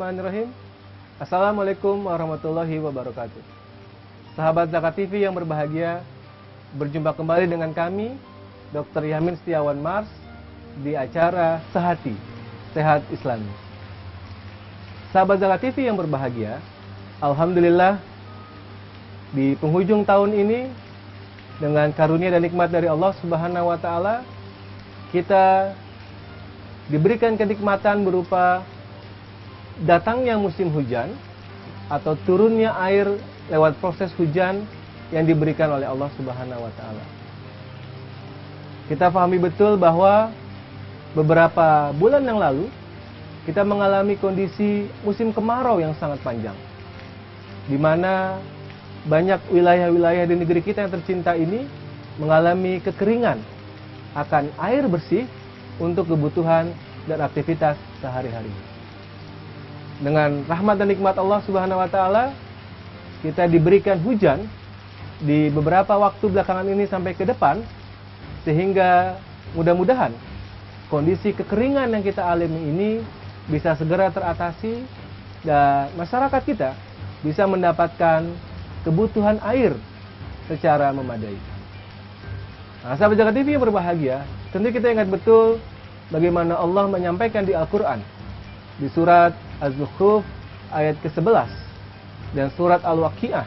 Bismillahirrahmanirrahim. Assalamualaikum warahmatullahi wabarakatuh. Sahabat Zakat TV yang berbahagia, berjumpa kembali dengan kami, Dr. Yamin Setiawan Mars, di acara Sehati, Sehat Islami. Sahabat Zakat TV yang berbahagia, alhamdulillah di penghujung tahun ini, dengan karunia dan nikmat dari Allah Subhanahu wa Ta'ala, kita diberikan kenikmatan berupa datangnya musim hujan atau turunnya air lewat proses hujan yang diberikan oleh Allah Subhanahu wa Ta'ala. Kita pahami betul bahwa beberapa bulan yang lalu kita mengalami kondisi musim kemarau yang sangat panjang, di mana banyak wilayah-wilayah di negeri kita yang tercinta ini mengalami kekeringan akan air bersih untuk kebutuhan dan aktivitas sehari-hari. Dengan rahmat dan nikmat Allah Subhanahu wa Ta'ala, kita diberikan hujan di beberapa waktu belakangan ini sampai ke depan, sehingga mudah-mudahan kondisi kekeringan yang kita alami ini bisa segera teratasi dan masyarakat kita bisa mendapatkan kebutuhan air secara memadai. Nah, sahabat Zakat TV yang berbahagia, tentu kita ingat betul bagaimana Allah menyampaikan di Al-Quran, di surat Az-Zukhruf ayat ke-11 dan surat Al-Waqi'ah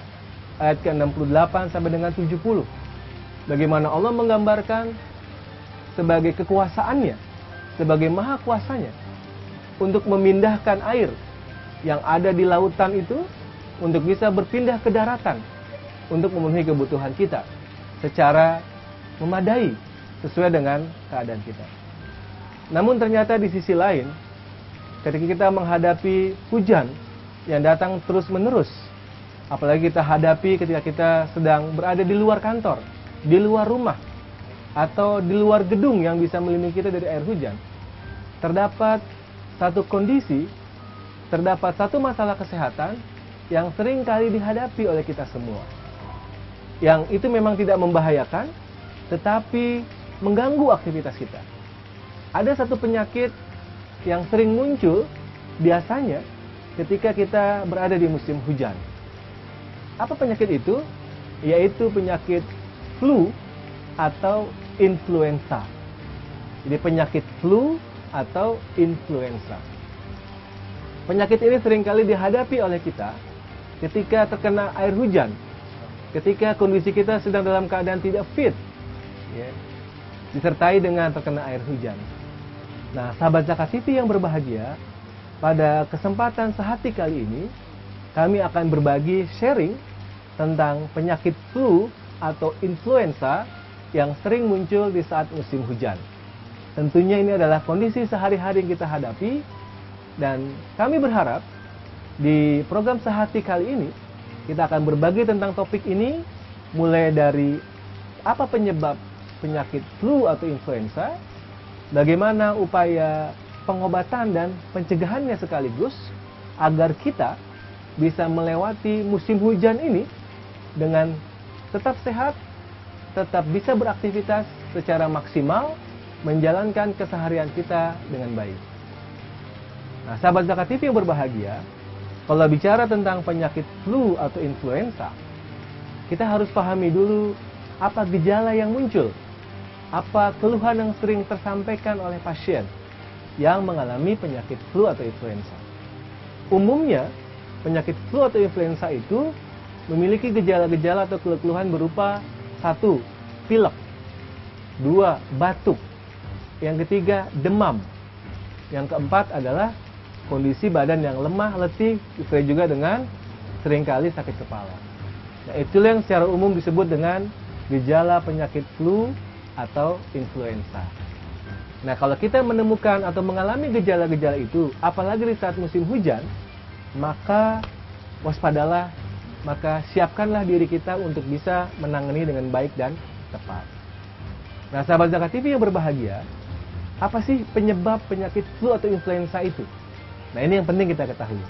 ayat ke-68 sampai dengan 70. Bagaimana Allah menggambarkan sebagai kekuasaannya, sebagai maha kuasanya, untuk memindahkan air yang ada di lautan itu untuk bisa berpindah ke daratan untuk memenuhi kebutuhan kita secara memadai sesuai dengan keadaan kita. Namun ternyata di sisi lain, ketika kita menghadapi hujan yang datang terus-menerus, apalagi kita hadapi ketika kita sedang berada di luar kantor, di luar rumah, atau di luar gedung yang bisa melindungi kita dari air hujan, terdapat satu kondisi, terdapat satu masalah kesehatan yang sering kali dihadapi oleh kita semua. Yang itu memang tidak membahayakan, tetapi mengganggu aktivitas kita. Ada satu penyakit yang sering muncul biasanya ketika kita berada di musim hujan. Apa penyakit itu? Yaitu penyakit flu atau influenza. Jadi penyakit flu atau influenza. Penyakit ini seringkali dihadapi oleh kita ketika terkena air hujan, ketika kondisi kita sedang dalam keadaan tidak fit, ya, disertai dengan terkena air hujan. Nah, sahabat Zakat TV yang berbahagia, pada kesempatan Sehati kali ini, kami akan berbagi sharing tentang penyakit flu atau influenza yang sering muncul di saat musim hujan. Tentunya ini adalah kondisi sehari-hari yang kita hadapi, dan kami berharap di program Sehati kali ini, kita akan berbagi tentang topik ini, mulai dari apa penyebab penyakit flu atau influenza, bagaimana upaya pengobatan dan pencegahannya sekaligus, agar kita bisa melewati musim hujan ini dengan tetap sehat, tetap bisa beraktivitas secara maksimal, menjalankan keseharian kita dengan baik. Nah, sahabat Zakat TV yang berbahagia, kalau bicara tentang penyakit flu atau influenza, kita harus pahami dulu apa gejala yang muncul, apa keluhan yang sering tersampaikan oleh pasien yang mengalami penyakit flu atau influenza. Umumnya, penyakit flu atau influenza itu memiliki gejala-gejala atau keluhan berupa 1. Pilek, 2. Batuk, yang ketiga demam, yang keempat adalah kondisi badan yang lemah, letih, disertai juga dengan seringkali sakit kepala. Nah, itulah yang secara umum disebut dengan gejala penyakit flu atau influenza. Nah, kalau kita menemukan atau mengalami gejala-gejala itu, apalagi di saat musim hujan, maka waspadalah, maka siapkanlah diri kita untuk bisa menangani dengan baik dan tepat. Nah, sahabat Zakat TV yang berbahagia, apa sih penyebab penyakit flu atau influenza itu? Nah, ini yang penting kita ketahui.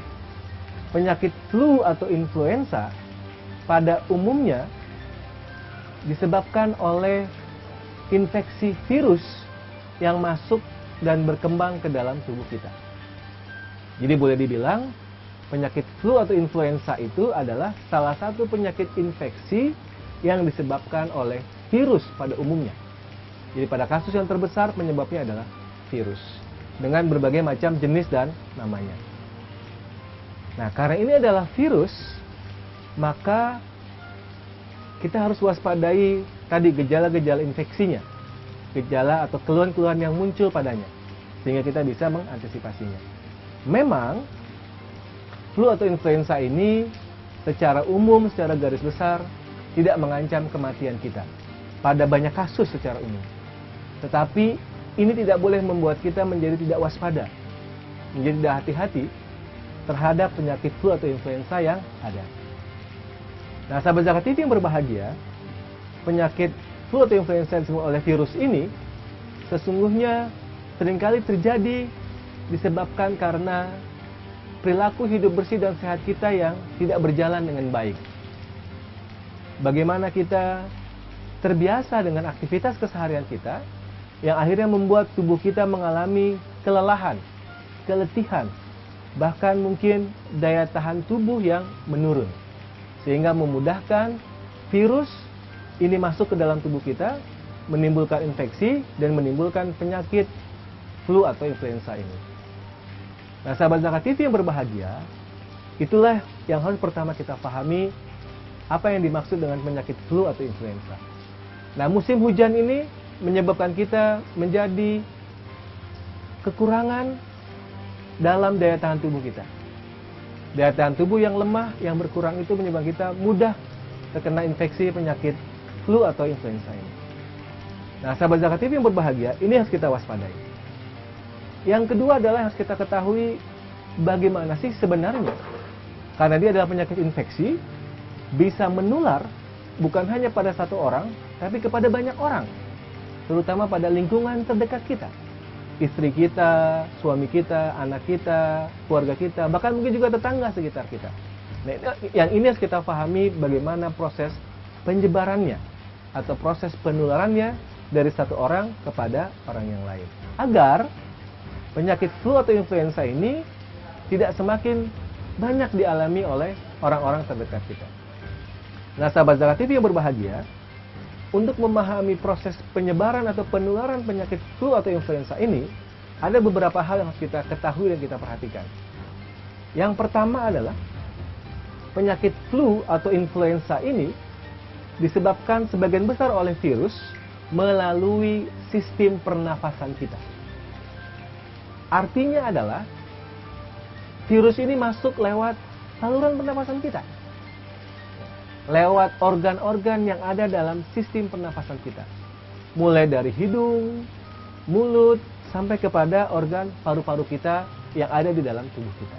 Penyakit flu atau influenza pada umumnya disebabkan oleh infeksi virus yang masuk dan berkembang ke dalam tubuh kita. Jadi boleh dibilang penyakit flu atau influenza itu adalah salah satu penyakit infeksi yang disebabkan oleh virus pada umumnya. Jadi pada kasus yang terbesar penyebabnya adalah virus dengan berbagai macam jenis dan namanya. Nah, karena ini adalah virus, maka kita harus waspadai tadi gejala-gejala infeksinya, gejala atau keluhan-keluhan yang muncul padanya, sehingga kita bisa mengantisipasinya. Memang flu atau influenza ini secara umum, secara garis besar tidak mengancam kematian kita pada banyak kasus secara umum. Tetapi ini tidak boleh membuat kita menjadi tidak waspada, menjadi tidak hati-hati terhadap penyakit flu atau influenza yang ada. Nah, sahabat Zakat TV yang berbahagia, penyakit flu atau influenza yang disebut oleh virus ini sesungguhnya seringkali terjadi disebabkan karena perilaku hidup bersih dan sehat kita yang tidak berjalan dengan baik. Bagaimana kita terbiasa dengan aktivitas keseharian kita yang akhirnya membuat tubuh kita mengalami kelelahan, keletihan, bahkan mungkin daya tahan tubuh yang menurun. Sehingga memudahkan virus ini masuk ke dalam tubuh kita, menimbulkan infeksi dan menimbulkan penyakit flu atau influenza ini. Nah, sahabat Zakat TV yang berbahagia, itulah yang harus pertama kita pahami apa yang dimaksud dengan penyakit flu atau influenza. Nah, musim hujan ini menyebabkan kita menjadi kekurangan dalam daya tahan tubuh kita. Daya tahan tubuh yang lemah, yang berkurang itu menyebabkan kita mudah terkena infeksi penyakit flu atau influenza ini. Nah, sahabat Zakat TV yang berbahagia, ini harus kita waspadai. Yang kedua adalah harus kita ketahui bagaimana sih sebenarnya. Karena dia adalah penyakit infeksi, bisa menular bukan hanya pada satu orang, tapi kepada banyak orang. Terutama pada lingkungan terdekat kita. Istri kita, suami kita, anak kita, keluarga kita, bahkan mungkin juga tetangga sekitar kita. Nah, yang ini harus kita pahami bagaimana proses penyebarannya atau proses penularannya dari satu orang kepada orang yang lain. Agar penyakit flu atau influenza ini tidak semakin banyak dialami oleh orang-orang terdekat kita. Nah, sahabat Zakat TV yang berbahagia, untuk memahami proses penyebaran atau penularan penyakit flu atau influenza ini, ada beberapa hal yang harus kita ketahui dan kita perhatikan. Yang pertama adalah, penyakit flu atau influenza ini disebabkan sebagian besar oleh virus melalui sistem pernafasan kita. Artinya adalah, virus ini masuk lewat saluran pernafasan kita. Lewat organ-organ yang ada dalam sistem pernafasan kita. Mulai dari hidung, mulut, sampai kepada organ paru-paru kita yang ada di dalam tubuh kita.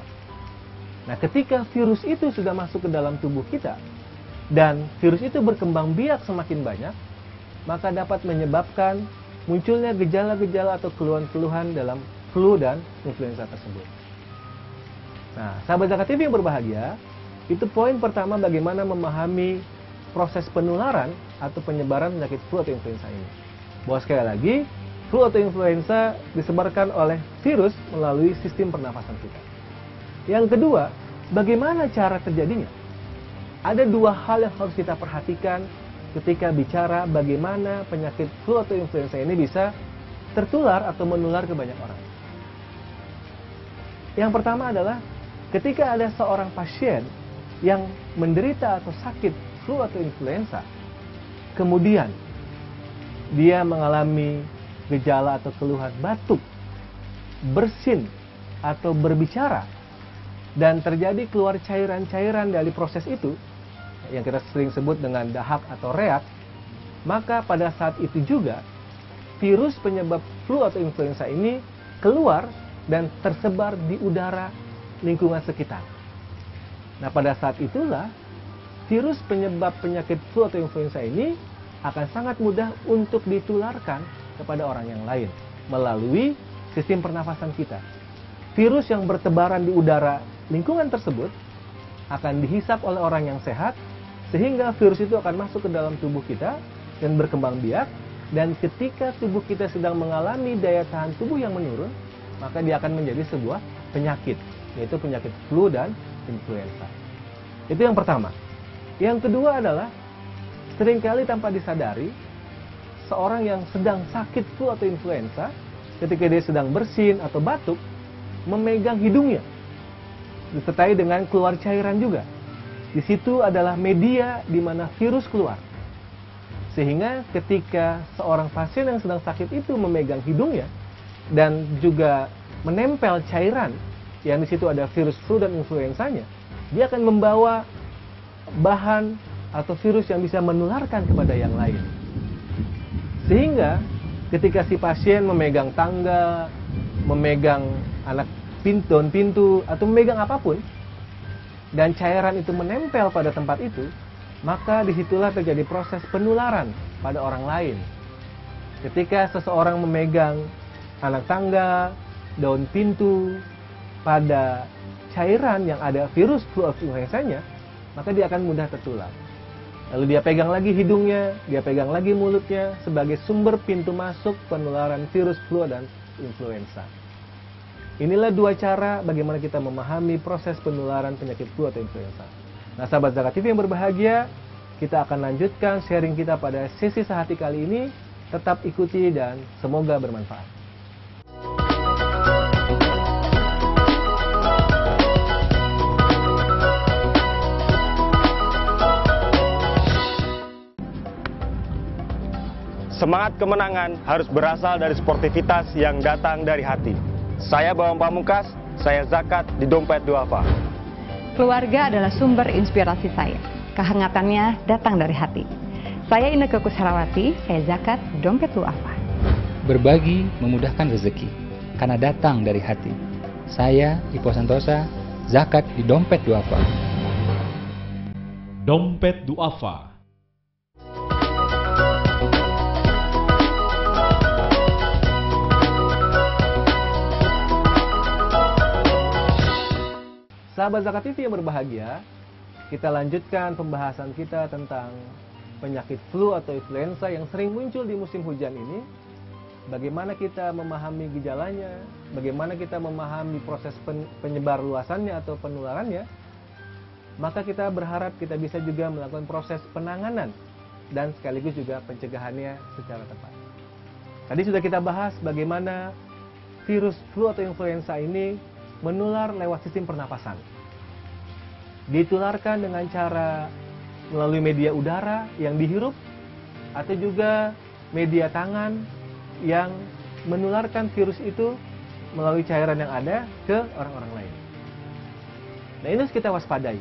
Nah, ketika virus itu sudah masuk ke dalam tubuh kita, dan virus itu berkembang biak semakin banyak, maka dapat menyebabkan munculnya gejala-gejala atau keluhan-keluhan dalam flu dan influenza tersebut. Nah, sahabat Zakat TV yang berbahagia, itu poin pertama bagaimana memahami proses penularan atau penyebaran penyakit flu atau influenza ini. Bahwa sekali lagi, flu atau influenza disebarkan oleh virus melalui sistem pernafasan kita. Yang kedua, bagaimana cara terjadinya? Ada dua hal yang harus kita perhatikan ketika bicara bagaimana penyakit flu atau influenza ini bisa tertular atau menular ke banyak orang. Yang pertama adalah ketika ada seorang pasien yang menderita atau sakit flu atau influenza, kemudian dia mengalami gejala atau keluhan batuk, bersin, atau berbicara, dan terjadi keluar cairan-cairan dari proses itu, yang kita sering sebut dengan dahak atau reak, maka pada saat itu juga, virus penyebab flu atau influenza ini keluar dan tersebar di udara lingkungan sekitar. Nah, pada saat itulah, virus penyebab penyakit flu atau influenza ini akan sangat mudah untuk ditularkan kepada orang yang lain melalui sistem pernafasan kita. Virus yang bertebaran di udara lingkungan tersebut akan dihisap oleh orang yang sehat, sehingga virus itu akan masuk ke dalam tubuh kita dan berkembang biak, dan ketika tubuh kita sedang mengalami daya tahan tubuh yang menurun, maka dia akan menjadi sebuah penyakit yaitu penyakit flu dan influenza. Itu yang pertama. Yang kedua adalah seringkali tanpa disadari, seorang yang sedang sakit flu atau influenza, ketika dia sedang bersin atau batuk, memegang hidungnya, disertai dengan keluar cairan juga. Di situ adalah media di mana virus keluar. Sehingga ketika seorang pasien yang sedang sakit itu memegang hidungnya dan juga menempel cairan yang di situ ada virus flu dan influenzanya, dia akan membawa bahan atau virus yang bisa menularkan kepada yang lain. Sehingga ketika si pasien memegang tangga, memegang anak pintu atau memegang apapun, dan cairan itu menempel pada tempat itu, maka disitulah terjadi proses penularan pada orang lain. Ketika seseorang memegang anak tangga, daun pintu, pada cairan yang ada virus flu influenzanya, maka dia akan mudah tertular. Lalu dia pegang lagi hidungnya, dia pegang lagi mulutnya sebagai sumber pintu masuk penularan virus flu dan influenza. Inilah dua cara bagaimana kita memahami proses penularan penyakit flu atau influenza. Nah, sahabat Zakat TV yang berbahagia, kita akan lanjutkan sharing kita pada sesi sehati kali ini. Tetap ikuti dan semoga bermanfaat. Semangat kemenangan harus berasal dari sportivitas yang datang dari hati. Saya Bawang Pamungkas, saya zakat di Dompet Duafa. Keluarga adalah sumber inspirasi saya. Kehangatannya datang dari hati. Saya Inneke Koesherawati, saya zakat di Dompet Duafa. Berbagi memudahkan rezeki, karena datang dari hati. Saya Ipo Santosa, zakat di Dompet Duafa. Dompet Duafa. Sahabat Zakat TV yang berbahagia, kita lanjutkan pembahasan kita tentang penyakit flu atau influenza yang sering muncul di musim hujan ini. Bagaimana kita memahami gejalanya, bagaimana kita memahami proses penyebar luasannya atau penularannya, maka kita berharap kita bisa juga melakukan proses penanganan dan sekaligus juga pencegahannya secara tepat. Tadi sudah kita bahas bagaimana virus flu atau influenza ini menular lewat sistem pernapasan. Ditularkan dengan cara melalui media udara yang dihirup atau juga media tangan yang menularkan virus itu melalui cairan yang ada ke orang-orang lain. Nah, ini harus kita waspadai.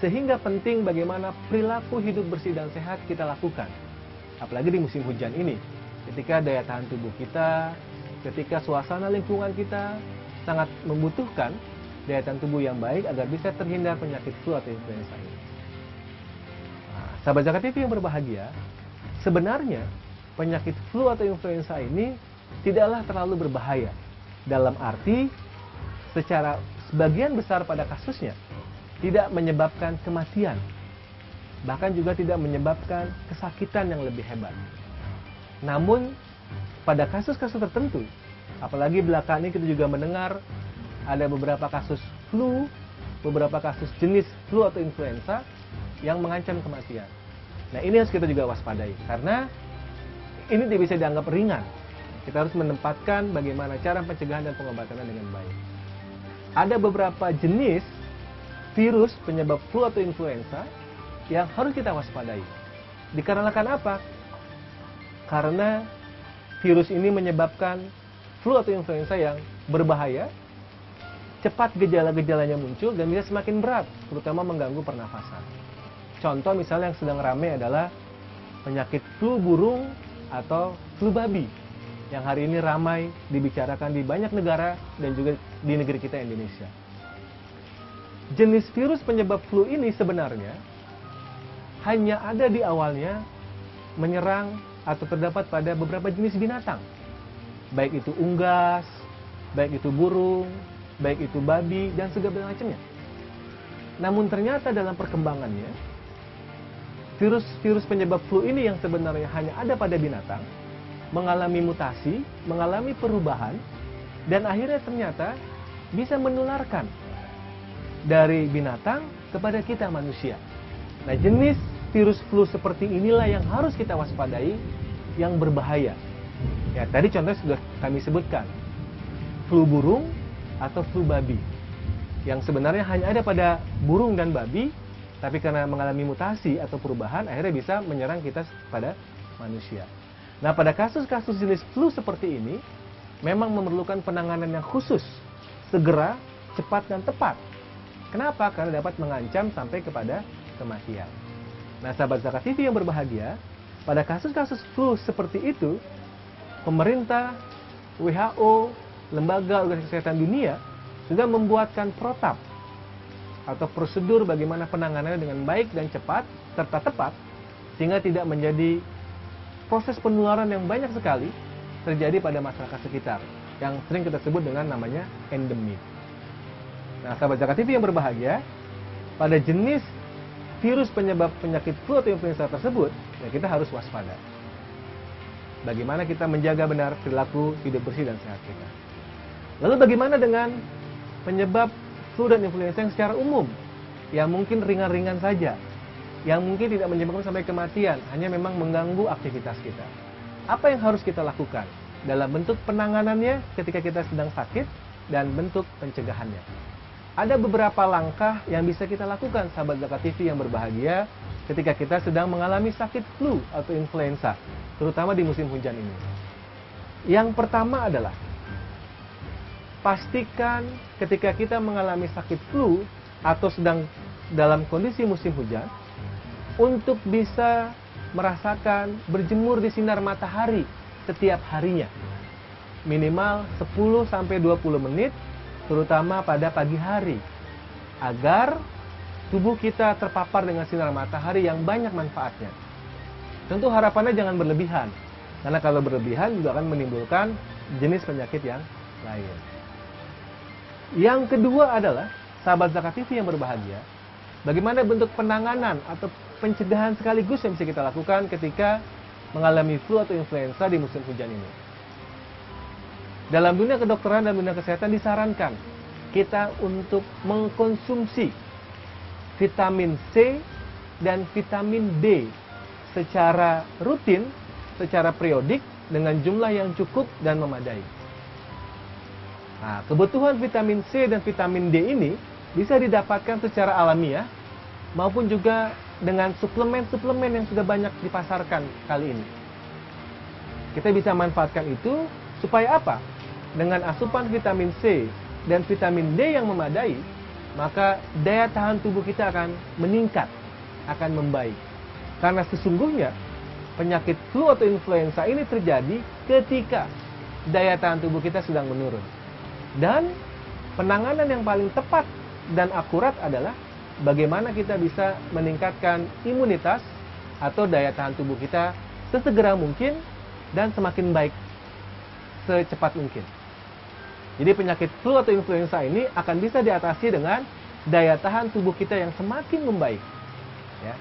Sehingga penting bagaimana perilaku hidup bersih dan sehat kita lakukan. Apalagi di musim hujan ini, ketika daya tahan tubuh kita, ketika suasana lingkungan kita sangat membutuhkan daya tahan tubuh yang baik agar bisa terhindar penyakit flu atau influenza ini. Nah, sahabat Zakat TV yang berbahagia, sebenarnya penyakit flu atau influenza ini tidaklah terlalu berbahaya. Dalam arti, secara sebagian besar pada kasusnya tidak menyebabkan kematian, bahkan juga tidak menyebabkan kesakitan yang lebih hebat. Namun, pada kasus-kasus tertentu, apalagi belakangan ini kita juga mendengar ada beberapa kasus flu, beberapa kasus jenis flu atau influenza yang mengancam kematian. Nah, ini harus kita juga waspadai, karena ini tidak bisa dianggap ringan. Kita harus menempatkan bagaimana cara pencegahan dan pengobatannya dengan baik. Ada beberapa jenis virus penyebab flu atau influenza yang harus kita waspadai. Dikarenakan apa? Karena virus ini menyebabkan flu atau influenza yang berbahaya, cepat gejala-gejalanya muncul dan bisa semakin berat, terutama mengganggu pernafasan. Contoh misalnya yang sedang ramai adalah penyakit flu burung atau flu babi yang hari ini ramai dibicarakan di banyak negara dan juga di negeri kita Indonesia. Jenis virus penyebab flu ini sebenarnya hanya ada di awalnya menyerang atau terdapat pada beberapa jenis binatang. Baik itu unggas, baik itu burung, baik itu babi, dan segala macamnya. Namun ternyata dalam perkembangannya, virus-virus penyebab flu ini yang sebenarnya hanya ada pada binatang, mengalami mutasi, mengalami perubahan, dan akhirnya ternyata bisa menularkan dari binatang kepada kita manusia. Nah, jenis virus flu seperti inilah yang harus kita waspadai, yang berbahaya. Ya, tadi contohnya sudah kami sebutkan. Flu burung atau flu babi. Yang sebenarnya hanya ada pada burung dan babi, tapi karena mengalami mutasi atau perubahan, akhirnya bisa menyerang kita pada manusia. Nah, pada kasus-kasus jenis flu seperti ini, memang memerlukan penanganan yang khusus, segera, cepat, dan tepat. Kenapa? Karena dapat mengancam sampai kepada kematian. Nah, sahabat Zakat TV yang berbahagia, pada kasus-kasus flu seperti itu, pemerintah, WHO, Lembaga Organisasi Kesehatan Dunia sudah membuatkan protap atau prosedur bagaimana penanganannya dengan baik dan cepat serta tepat, sehingga tidak menjadi proses penularan yang banyak sekali terjadi pada masyarakat sekitar, yang sering kita sebut dengan namanya endemi. Nah, sahabat Zakat TV yang berbahagia, pada jenis virus penyebab penyakit flu atau influenza tersebut, ya kita harus waspada. Bagaimana kita menjaga benar perilaku hidup bersih dan sehat kita. Lalu bagaimana dengan penyebab flu dan influenza yang secara umum, yang mungkin ringan-ringan saja, yang mungkin tidak menyebabkan sampai kematian, hanya memang mengganggu aktivitas kita. Apa yang harus kita lakukan dalam bentuk penanganannya ketika kita sedang sakit dan bentuk pencegahannya? Ada beberapa langkah yang bisa kita lakukan, sahabat Zakat TV yang berbahagia, ketika kita sedang mengalami sakit flu atau influenza, terutama di musim hujan ini. Yang pertama adalah pastikan ketika kita mengalami sakit flu atau sedang dalam kondisi musim hujan, untuk bisa merasakan berjemur di sinar matahari setiap harinya. Minimal 10-20 menit, terutama pada pagi hari, agar tubuh kita terpapar dengan sinar matahari yang banyak manfaatnya. Tentu harapannya jangan berlebihan, karena kalau berlebihan juga akan menimbulkan jenis penyakit yang lain. Yang kedua adalah, sahabat Zakat TV yang berbahagia, bagaimana bentuk penanganan atau pencegahan sekaligus yang bisa kita lakukan ketika mengalami flu atau influenza di musim hujan ini. Dalam dunia kedokteran dan dunia kesehatan disarankan kita untuk mengkonsumsi vitamin C dan vitamin D secara rutin, secara periodik, dengan jumlah yang cukup dan memadai. Nah, kebutuhan vitamin C dan vitamin D ini bisa didapatkan secara alamiah maupun juga dengan suplemen-suplemen yang sudah banyak dipasarkan kali ini. Kita bisa manfaatkan itu supaya apa? Dengan asupan vitamin C dan vitamin D yang memadai, maka daya tahan tubuh kita akan meningkat, akan membaik. Karena sesungguhnya penyakit flu atau influenza ini terjadi ketika daya tahan tubuh kita sedang menurun. Dan penanganan yang paling tepat dan akurat adalah bagaimana kita bisa meningkatkan imunitas atau daya tahan tubuh kita sesegera mungkin dan semakin baik secepat mungkin. Jadi penyakit flu atau influenza ini akan bisa diatasi dengan daya tahan tubuh kita yang semakin membaik, ya,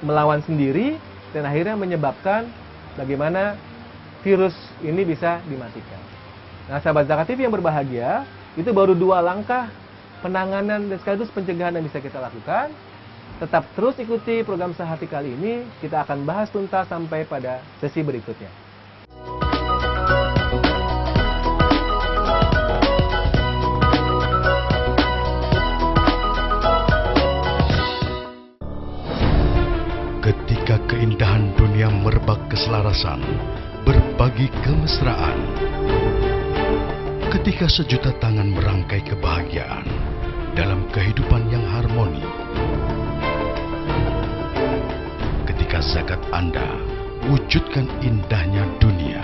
melawan sendiri, dan akhirnya menyebabkan bagaimana virus ini bisa dimatikan. Nah, sahabat Zakat TV yang berbahagia, itu baru 2 langkah penanganan dan sekaligus pencegahan yang bisa kita lakukan. Tetap terus ikuti program Sehati kali ini, kita akan bahas tuntas sampai pada sesi berikutnya. Ketika keindahan dunia merebak keselarasan, berbagi kemesraan. Ketika sejuta tangan merangkai kebahagiaan dalam kehidupan yang harmoni. Ketika zakat Anda wujudkan indahnya dunia.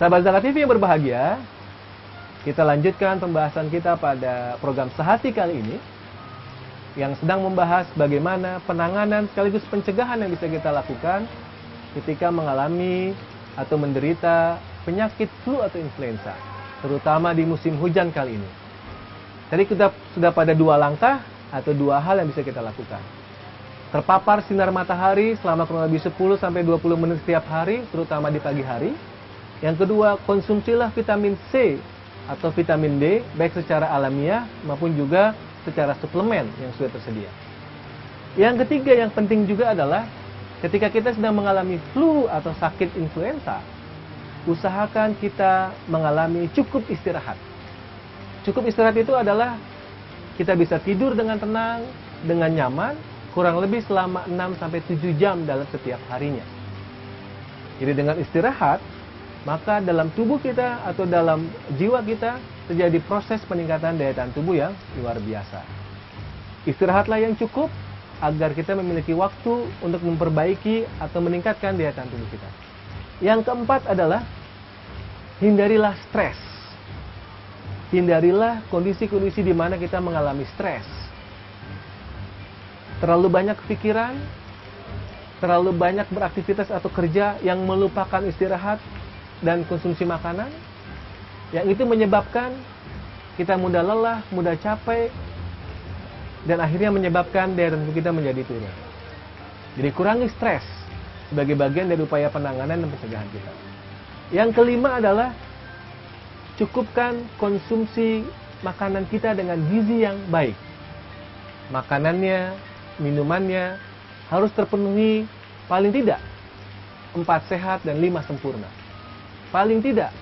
Sahabat Zakat TV yang berbahagia, kita lanjutkan pembahasan kita pada program Sehati kali ini, yang sedang membahas bagaimana penanganan sekaligus pencegahan yang bisa kita lakukan ketika mengalami atau menderita penyakit flu atau influenza, terutama di musim hujan kali ini. Tadi kita sudah pada 2 langkah atau 2 hal yang bisa kita lakukan. terpapar sinar matahari selama kurang lebih 10-20 menit setiap hari, terutama di pagi hari. Yang kedua, konsumsilah vitamin C atau vitamin D, baik secara alamiah maupun juga secara suplemen yang sudah tersedia. Yang ketiga yang penting juga adalah ketika kita sedang mengalami flu atau sakit influenza, usahakan kita mengalami cukup istirahat. Cukup istirahat itu adalah kita bisa tidur dengan tenang, dengan nyaman, kurang lebih selama 6-7 jam dalam setiap harinya. Jadi dengan istirahat, maka dalam tubuh kita atau dalam jiwa kita terjadi proses peningkatan daya tahan tubuh yang luar biasa. Istirahatlah yang cukup agar kita memiliki waktu untuk memperbaiki atau meningkatkan daya tahan tubuh kita. Yang keempat adalah hindarilah stres. Hindarilah kondisi-kondisi di mana kita mengalami stres. Terlalu banyak pikiran, terlalu banyak beraktivitas atau kerja yang melupakan istirahat dan konsumsi makanan, yang itu menyebabkan kita mudah lelah, mudah capek, dan akhirnya menyebabkan daya tahan tubuh kita menjadi turun. Jadi kurangi stres sebagai bagian dari upaya penanganan dan pencegahan kita. Yang kelima adalah cukupkan konsumsi makanan kita dengan gizi yang baik. Makanannya, minumannya harus terpenuhi paling tidak 4 sehat dan 5 sempurna. Paling tidak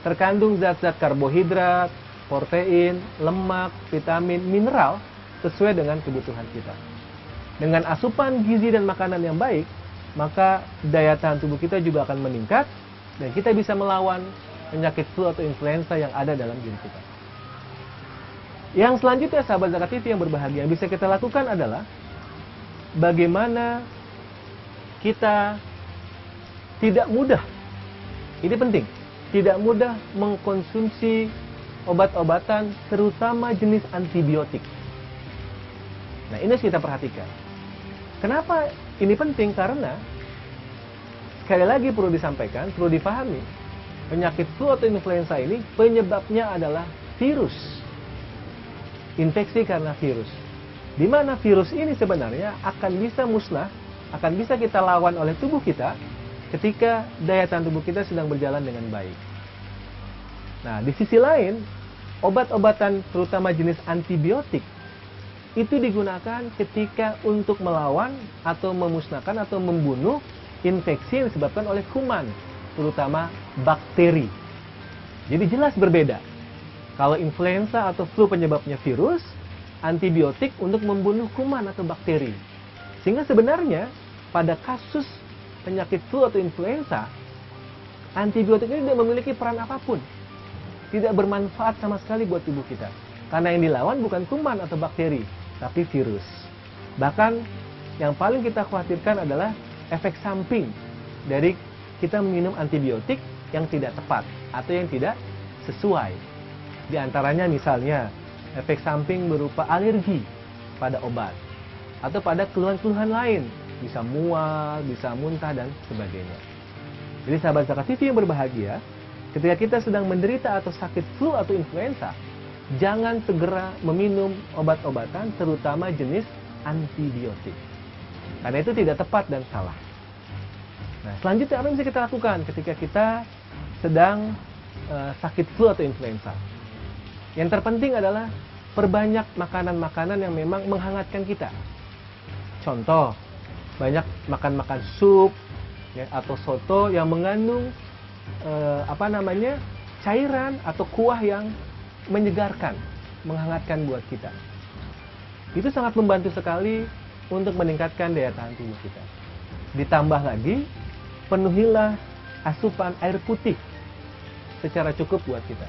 terkandung zat-zat karbohidrat, protein, lemak, vitamin, mineral sesuai dengan kebutuhan kita. Dengan asupan gizi dan makanan yang baik, maka daya tahan tubuh kita juga akan meningkat dan kita bisa melawan penyakit flu atau influenza yang ada dalam diri kita. Yang selanjutnya, sahabat Zakat TV yang berbahagia, yang bisa kita lakukan adalah bagaimana kita tidak mudah, ini penting, tidak mudah mengkonsumsi obat-obatan terutama jenis antibiotik. Nah, ini harus kita perhatikan. Kenapa ini penting? Karena sekali lagi perlu disampaikan, perlu dipahami, penyakit flu atau influenza ini penyebabnya adalah virus. Infeksi karena virus. Di mana virus ini sebenarnya akan bisa musnah, akan bisa kita lawan oleh tubuh kita ketika daya tahan tubuh kita sedang berjalan dengan baik. Nah, di sisi lain, obat-obatan terutama jenis antibiotik itu digunakan ketika untuk melawan atau memusnahkan atau membunuh infeksi yang disebabkan oleh kuman, terutama bakteri. Jadi jelas berbeda. Kalau influenza atau flu penyebabnya virus, antibiotik untuk membunuh kuman atau bakteri. Sehingga sebenarnya pada kasus penyakit flu atau influenza, antibiotik ini tidak memiliki peran apapun. Tidak bermanfaat sama sekali buat tubuh kita. Karena yang dilawan bukan kuman atau bakteri, tapi virus. Bahkan yang paling kita khawatirkan adalah efek samping dari kita minum antibiotik yang tidak tepat atau yang tidak sesuai. Di antaranya misalnya efek samping berupa alergi pada obat atau pada keluhan-keluhan lain, bisa mual, bisa muntah dan sebagainya. Jadi sahabat Zakat TV yang berbahagia, ketika kita sedang menderita atau sakit flu atau influenza, jangan segera meminum obat-obatan terutama jenis antibiotik. Karena itu tidak tepat dan salah. Nah, selanjutnya apa yang bisa kita lakukan ketika kita sedang sakit flu atau influenza? Yang terpenting adalah perbanyak makanan-makanan yang memang menghangatkan kita. Contoh, banyak makan sup ya, atau soto yang mengandung cairan atau kuah yang menyegarkan, menghangatkan buat kita. Itu sangat membantu sekali untuk meningkatkan daya tahan tubuh kita. Ditambah lagi, penuhilah asupan air putih secara cukup buat kita.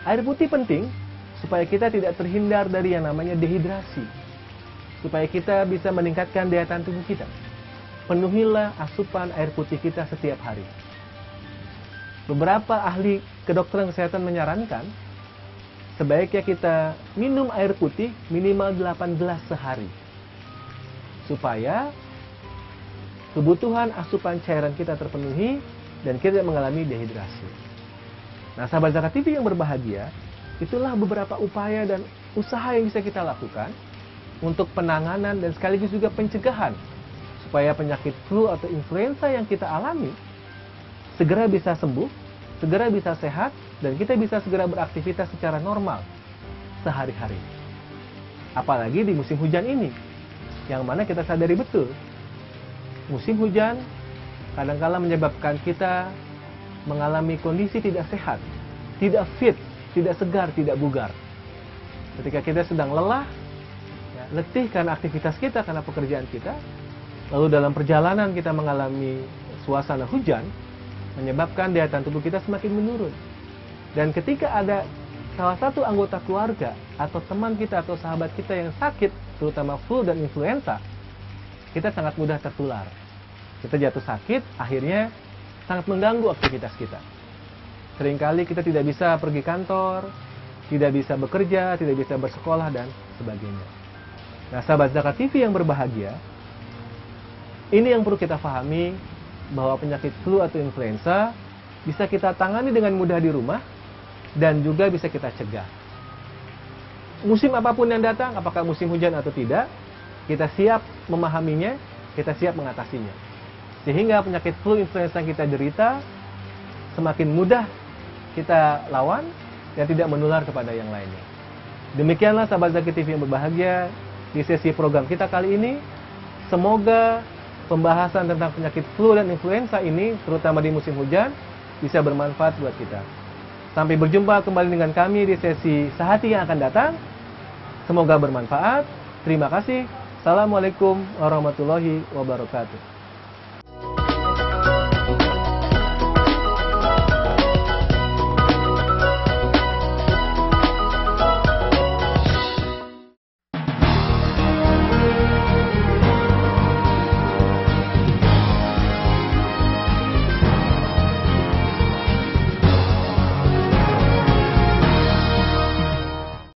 Air putih penting supaya kita tidak terhindar dari yang namanya dehidrasi. Supaya kita bisa meningkatkan daya tahan tubuh kita. Penuhilah asupan air putih kita setiap hari. Beberapa ahli kedokteran kesehatan menyarankan sebaiknya kita minum air putih minimal 8 gelas sehari. Supaya kebutuhan asupan cairan kita terpenuhi dan kita tidak mengalami dehidrasi. Nah, sahabat Zakat TV yang berbahagia, itulah beberapa upaya dan usaha yang bisa kita lakukan untuk penanganan dan sekaligus juga pencegahan supaya penyakit flu atau influenza yang kita alami segera bisa sembuh, segera bisa sehat, dan kita bisa segera beraktivitas secara normal sehari-hari. Apalagi di musim hujan ini, yang mana kita sadari betul, musim hujan kadang-kala menyebabkan kita mengalami kondisi tidak sehat, tidak fit, tidak segar, tidak bugar. Ketika kita sedang lelah, ya, letih karena aktivitas kita, karena pekerjaan kita, lalu dalam perjalanan kita mengalami suasana hujan, menyebabkan daya tahan tubuh kita semakin menurun. Dan ketika ada salah satu anggota keluarga atau teman kita atau sahabat kita yang sakit, terutama flu dan influenza, kita sangat mudah tertular. Kita jatuh sakit, akhirnya sangat mengganggu aktivitas kita. Seringkali kita tidak bisa pergi kantor, tidak bisa bekerja, tidak bisa bersekolah, dan sebagainya. Nah, sahabat Zakat TV yang berbahagia, ini yang perlu kita pahami, bahwa penyakit flu atau influenza bisa kita tangani dengan mudah di rumah, dan juga bisa kita cegah. Musim apapun yang datang, apakah musim hujan atau tidak, kita siap memahaminya, kita siap mengatasinya. Sehingga penyakit flu influenza yang kita derita semakin mudah kita lawan dan tidak menular kepada yang lainnya. Demikianlah sahabat Zakat TV yang berbahagia, di sesi program kita kali ini. Semoga pembahasan tentang penyakit flu dan influenza ini, terutama di musim hujan, bisa bermanfaat buat kita. Sampai berjumpa kembali dengan kami di sesi sehati yang akan datang. Semoga bermanfaat. Terima kasih. Assalamualaikum warahmatullahi wabarakatuh.